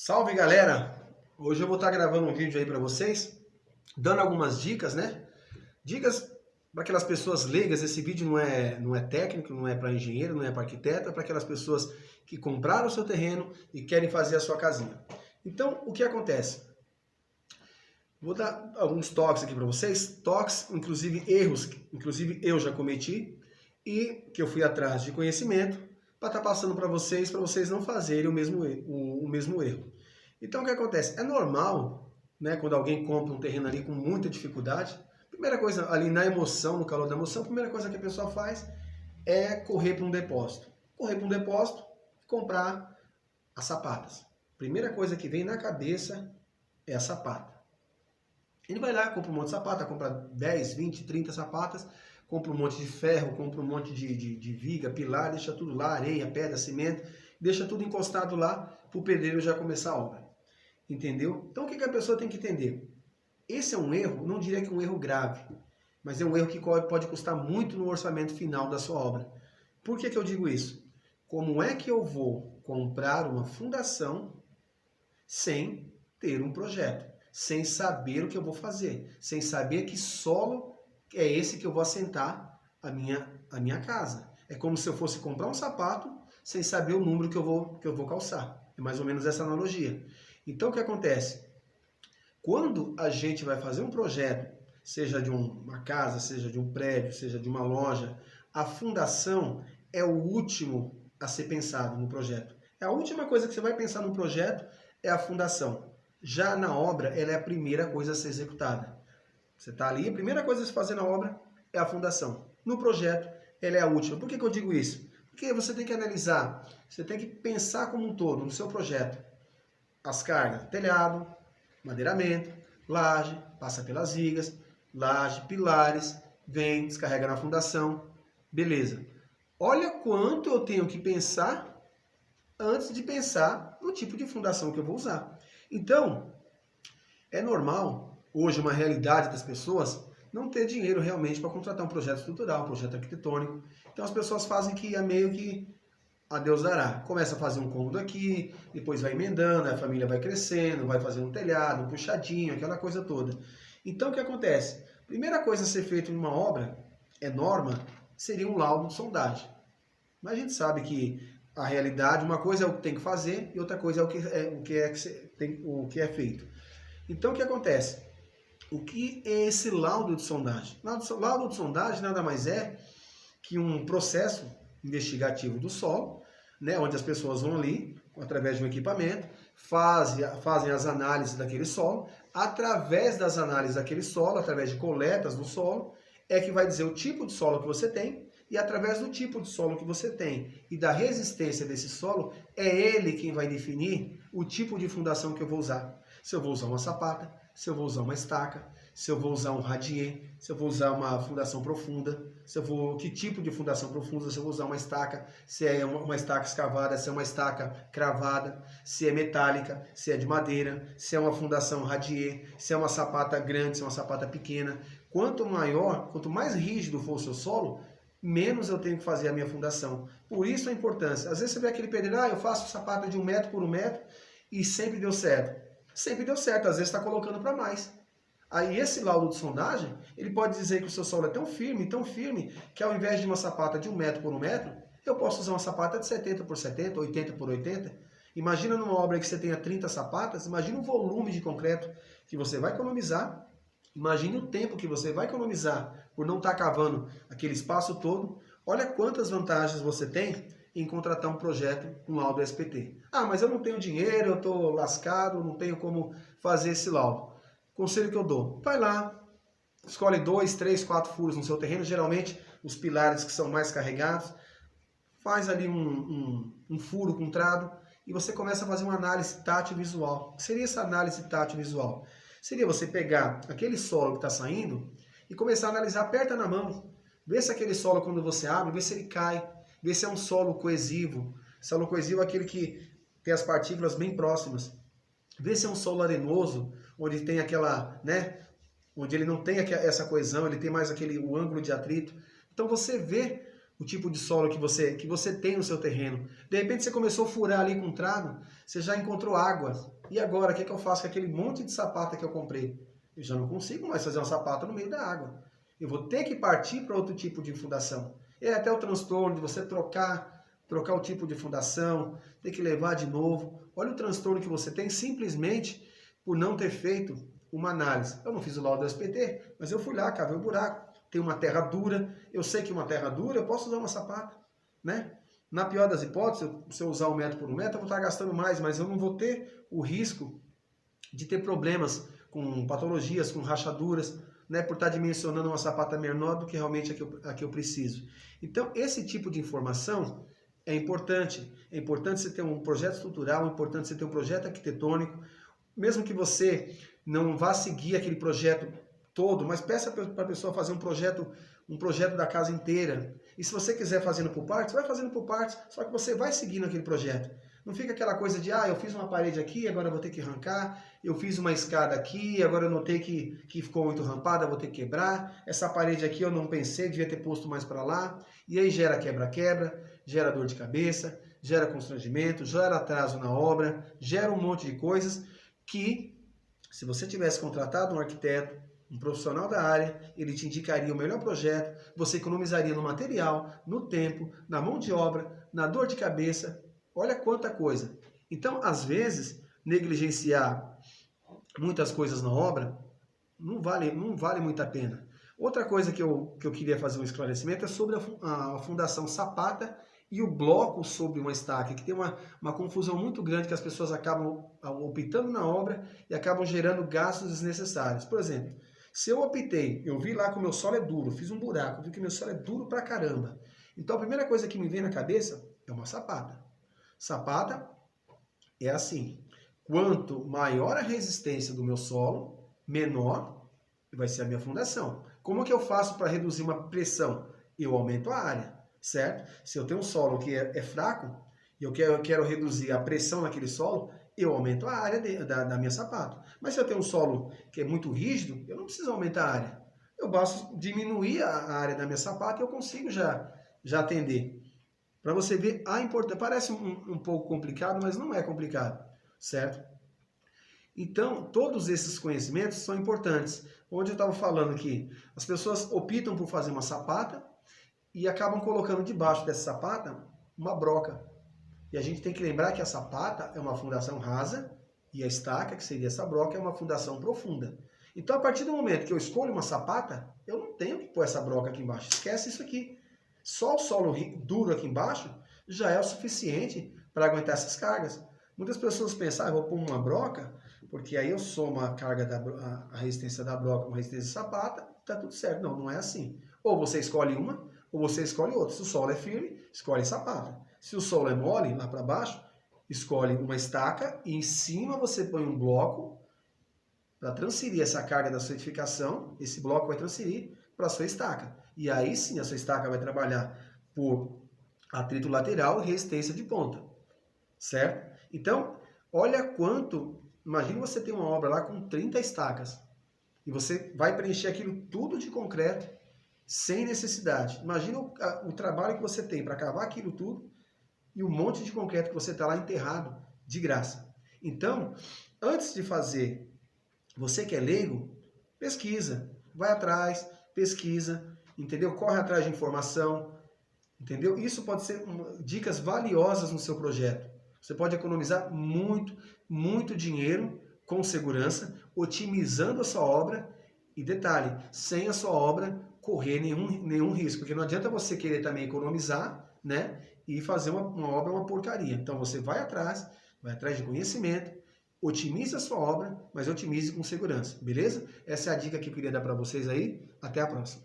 Salve galera! Hoje eu vou estar gravando um vídeo aí para vocês, dando algumas dicas, né? Dicas para aquelas pessoas leigas. Esse vídeo não é técnico, não é para engenheiro, não é para arquiteto, é para aquelas pessoas que compraram o seu terreno e querem fazer a sua casinha. Então, o que acontece? Vou dar alguns toques aqui para vocês, toques, inclusive erros, inclusive eu já cometi e que eu fui atrás de conhecimento para estar passando para vocês não fazerem o mesmo erro. Então o que acontece? É normal, né, quando alguém compra um terreno ali com muita dificuldade, primeira coisa ali na emoção, no calor da emoção, a primeira coisa que a pessoa faz é correr para um depósito. Correr para um depósito e comprar as sapatas. Primeira coisa que vem na cabeça é a sapata. Ele vai lá, compra um monte de sapata, compra 10, 20, 30 sapatas, compra um monte de ferro, compra um monte de viga, pilar, deixa tudo lá, areia, pedra, cimento, deixa tudo encostado lá para o pedreiro já começar a obra. Entendeu? Então o que a pessoa tem que entender? Esse é um erro, não diria que é um erro grave, mas é um erro que pode custar muito no orçamento final da sua obra. Por que eu digo isso? Como é que eu vou comprar uma fundação sem ter um projeto? Sem saber o que eu vou fazer, sem saber que solo é esse que eu vou assentar a minha casa. É como se eu fosse comprar um sapato sem saber o número que eu vou calçar. É mais ou menos essa analogia. Então o que acontece? Quando a gente vai fazer um projeto, seja de uma casa, seja de um prédio, seja de uma loja, a fundação é o último a ser pensado no projeto. É a última coisa que você vai pensar no projeto é a fundação. Já na obra, ela é a primeira coisa a ser executada. Você está ali, a primeira coisa a se fazer na obra é a fundação. No projeto, ela é a última. Por que eu digo isso? Porque você tem que analisar, você tem que pensar como um todo no seu projeto. As cargas, telhado, madeiramento, laje, passa pelas vigas, laje, pilares, vem, descarrega na fundação. Beleza. Olha quanto eu tenho que pensar antes de pensar no tipo de fundação que eu vou usar. Então, é normal, hoje, uma realidade das pessoas, não ter dinheiro realmente para contratar um projeto estrutural, um projeto arquitetônico. Então as pessoas fazem que é meio que a Deus dará. Começa a fazer um cômodo aqui, depois vai emendando, a família vai crescendo, vai fazendo um telhado, um puxadinho, aquela coisa toda. Então o que acontece? Primeira coisa a ser feita em uma obra, é norma, seria um laudo de sondagem. Mas a gente sabe que a realidade, uma coisa é o que tem que fazer e outra coisa é o que é feito. Então o que acontece? O que é esse laudo de sondagem? Laudo de sondagem nada mais é que um processo investigativo do solo, né, onde as pessoas vão ali, através de um equipamento, fazem as análises daquele solo, através das análises daquele solo, através de coletas do solo, é que vai dizer o tipo de solo que você tem, e através do tipo de solo que você tem e da resistência desse solo, é ele quem vai definir o tipo de fundação que eu vou usar. Se eu vou usar uma sapata, se eu vou usar uma estaca, se eu vou usar um radier, se eu vou usar uma fundação profunda, que tipo de fundação profunda, se eu vou usar uma estaca, se é uma estaca escavada, se é uma estaca cravada, se é metálica, se é de madeira, se é uma fundação radier, se é uma sapata grande, se é uma sapata pequena. Quanto mais rígido for o seu solo, menos eu tenho que fazer a minha fundação. Por isso a importância. Às vezes você vê aquele pedreiro, eu faço sapata de 1 metro por 1 metro e sempre deu certo. Sempre deu certo, às vezes está colocando para mais. Aí esse laudo de sondagem, ele pode dizer que o seu solo é tão firme, que ao invés de uma sapata de 1 metro por 1 metro, eu posso usar uma sapata de 70 por 70, 80 por 80. Imagina numa obra que você tenha 30 sapatas, imagina o volume de concreto que você vai economizar, imagine o tempo que você vai economizar por não estar cavando aquele espaço todo. Olha quantas vantagens você tem em contratar um projeto com laudo SPT. Ah, mas eu não tenho dinheiro, eu estou lascado, não tenho como fazer esse laudo. Conselho que eu dou, vai lá, escolhe 2, 3, 4 furos no seu terreno, geralmente os pilares que são mais carregados, faz ali um furo com trado e você começa a fazer uma análise tátil visual. O que seria essa análise tátil visual? Seria você pegar aquele solo que está saindo e começar a analisar, aperta na mão, vê se aquele solo quando você abre, vê se ele cai, vê se é um solo coesivo. Solo coesivo é aquele que tem as partículas bem próximas. Vê se é um solo arenoso, onde tem aquela, né, onde ele não tem essa coesão, ele tem mais o ângulo de atrito. Então você vê o tipo de solo que você tem no seu terreno. De repente você começou a furar ali com um trado, você já encontrou água. E agora, o que eu faço com aquele monte de sapata que eu comprei? Eu já não consigo mais fazer uma sapata no meio da água. Eu vou ter que partir para outro tipo de fundação. É até o transtorno de você trocar o tipo de fundação, ter que levar de novo. Olha o transtorno que você tem simplesmente por não ter feito uma análise. Eu não fiz o laudo do SPT, mas eu fui lá, cavei o buraco, tem uma terra dura, eu sei que uma terra dura, eu posso usar uma sapata, né? Na pior das hipóteses, se eu usar 1 metro por 1 metro, eu vou estar gastando mais, mas eu não vou ter o risco de ter problemas com patologias, com rachaduras, né, por estar dimensionando uma sapata menor do que realmente a que eu preciso. Então, esse tipo de informação é importante. É importante você ter um projeto estrutural, é importante você ter um projeto arquitetônico, mesmo que você não vá seguir aquele projeto todo, mas peça para a pessoa fazer um projeto da casa inteira. E se você quiser fazendo por partes, vai fazendo por partes, só que você vai seguindo aquele projeto. Não fica aquela coisa de, eu fiz uma parede aqui, agora eu vou ter que arrancar, eu fiz uma escada aqui, agora eu notei que ficou muito rampada, vou ter que quebrar, essa parede aqui eu não pensei, devia ter posto mais para lá, e aí gera quebra-quebra, gera dor de cabeça, gera constrangimento, gera atraso na obra, gera um monte de coisas que, se você tivesse contratado um arquiteto, um profissional da área, ele te indicaria o melhor projeto, você economizaria no material, no tempo, na mão de obra, na dor de cabeça. Olha quanta coisa. Então, às vezes, negligenciar muitas coisas na obra não vale muito a pena. Outra coisa que eu queria fazer um esclarecimento é sobre a fundação sapata e o bloco sobre uma estaca, que tem uma confusão muito grande que as pessoas acabam optando na obra e acabam gerando gastos desnecessários. Por exemplo, se eu vi lá que o meu solo é duro, fiz um buraco, vi que o meu solo é duro pra caramba. Então a primeira coisa que me vem na cabeça é uma sapata. Sapata é assim, quanto maior a resistência do meu solo, menor vai ser a minha fundação. Como que eu faço para reduzir uma pressão? Eu aumento a área, certo? Se eu tenho um solo que é fraco, e eu quero reduzir a pressão naquele solo, eu aumento a área da minha sapata. Mas se eu tenho um solo que é muito rígido, eu não preciso aumentar a área. Eu basta diminuir a área da minha sapata e eu consigo já atender. Para você ver a importância. Parece um pouco complicado, mas não é complicado, certo? Então, todos esses conhecimentos são importantes. Onde eu estava falando que as pessoas optam por fazer uma sapata e acabam colocando debaixo dessa sapata uma broca. E a gente tem que lembrar que a sapata é uma fundação rasa e a estaca, que seria essa broca, é uma fundação profunda. Então, a partir do momento que eu escolho uma sapata, eu não tenho que pôr essa broca aqui embaixo. Esquece isso aqui. Só o solo duro aqui embaixo já é o suficiente para aguentar essas cargas. Muitas pessoas pensam, eu vou pôr uma broca, porque aí eu somo a carga a resistência da broca com a resistência da sapata, tá tudo certo. Não, não é assim. Ou você escolhe uma, ou você escolhe outra. Se o solo é firme, escolhe sapata. Se o solo é mole, lá para baixo, escolhe uma estaca e em cima você põe um bloco para transferir essa carga da sua edificação. Esse bloco vai transferir para a sua estaca. E aí sim a sua estaca vai trabalhar por atrito lateral e resistência de ponta, certo? Então, olha quanto... Imagina você ter uma obra lá com 30 estacas e você vai preencher aquilo tudo de concreto sem necessidade. Imagina o trabalho que você tem para cavar aquilo tudo e um monte de concreto que você está lá enterrado de graça. Então, antes de fazer, você que é leigo, pesquisa, vai atrás, pesquisa, entendeu? Corre atrás de informação, entendeu? Isso pode ser dicas valiosas no seu projeto. Você pode economizar muito, muito dinheiro com segurança, otimizando a sua obra e, detalhe, sem a sua obra correr nenhum risco, porque não adianta você querer também economizar, né, e fazer uma obra uma porcaria. Então você vai atrás de conhecimento, otimize a sua obra, mas otimize com segurança, beleza? Essa é a dica que eu queria dar para vocês aí. Até a próxima.